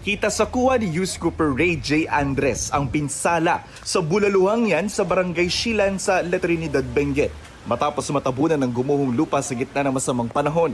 Kita sa kuha ni Youth Cooper Ray J. Andres ang pinsala sa bulaluhang yan sa barangay Silan sa La Trinidad, Benguet matapos matabunan ng gumuhong lupa sa gitna ng masamang panahon.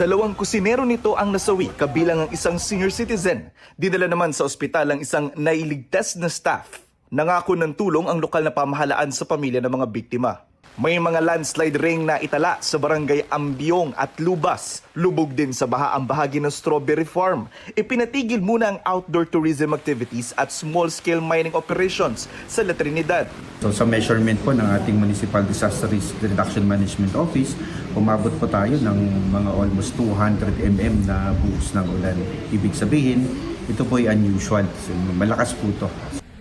Dalawang kusinero nito ang nasawi kabilang ang isang senior citizen. Dinala naman sa ospital ang isang nailigtas na staff. Nangako ng tulong ang lokal na pamahalaan sa pamilya ng mga biktima. May mga landslide ring na itala sa barangay Ambiong at Lubas. Lubog din sa baha ang bahagi ng Strawberry Farm. Ipinatigil muna ang outdoor tourism activities at small-scale mining operations sa La Trinidad. So sa measurement po ng ating Municipal Disaster Risk Reduction Management Office, umabot po tayo ng mga almost 200 mm na buhos ng ulan. Ibig sabihin, ito po ay unusual. So, malakas po ito.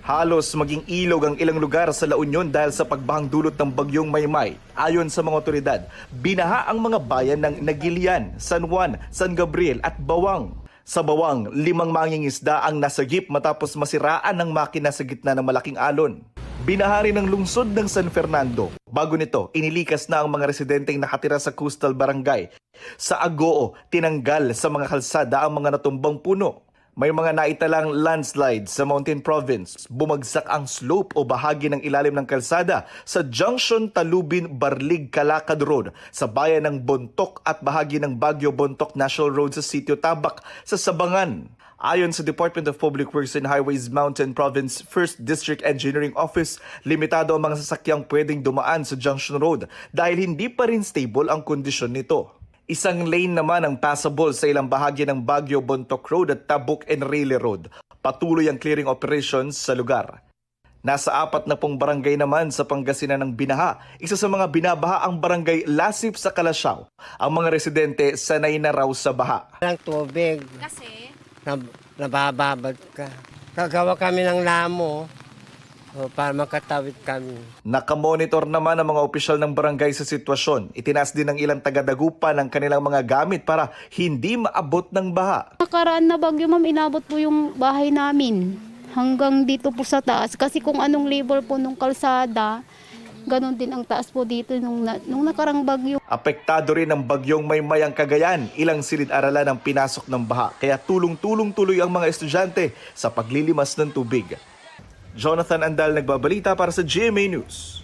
Halos maging ilog ang ilang lugar sa La Union dahil sa pagbahang dulot ng bagyong Maymay. Ayon sa mga otoridad, binaha ang mga bayan ng Nagilian, San Juan, San Gabriel at Bawang. Sa Bawang, 5 mangingisda ang nasagip matapos masiraan ng makina sa gitna ng malaking alon. Binaha rin ang lungsod ng San Fernando. Bago nito, inilikas na ang mga residenteng nakatira sa Coastal Barangay. Sa Agoo, tinanggal sa mga kalsada ang mga natumbang puno. May mga naitalang landslide sa Mountain Province. Bumagsak ang slope o bahagi ng ilalim ng kalsada sa Junction Talubin-Barlig-Calacad Road sa bayan ng Bontoc at bahagi ng Baguio-Bontoc National Road sa Sitio Tabac sa Sabangan. Ayon sa Department of Public Works and Highways Mountain Province 1st District Engineering Office, limitado ang mga sasakyang pwedeng dumaan sa Junction Road dahil hindi pa rin stable ang kondisyon nito. Isang lane naman ang passable sa ilang bahagi ng Baguio-Bontoc Road at Tabuk-Enrile Road. Patuloy ang clearing operations sa lugar. Nasa 40 barangay naman sa Pangasinan ng binaha. Isa sa mga binabaha ang barangay Lasip sa Calasiao. Ang mga residente sanay na raw sa baha. Ang tubig, Kasi, nabababad ka. Gagawa kami ng lamo para makatawid kami. Nakamonitor naman ang mga opisyal ng barangay sa sitwasyon. Itinaas din ng ilang taga-Dagupan ang kanilang mga gamit para hindi maabot ng baha. Nakaraan na bagyo ma'am, inabot po yung bahay namin hanggang dito po sa taas. Kasi kung anong level po nung kalsada, ganun din ang taas po dito nung nakarang bagyo. Apektado rin ng bagyong Maymay ang Cagayan. Ilang silid-aralan ang pinasok ng baha. Kaya tulong-tulong tuloy ang mga estudyante sa paglilimas ng tubig. Jonathan Andal nagbabalita para sa GMA News.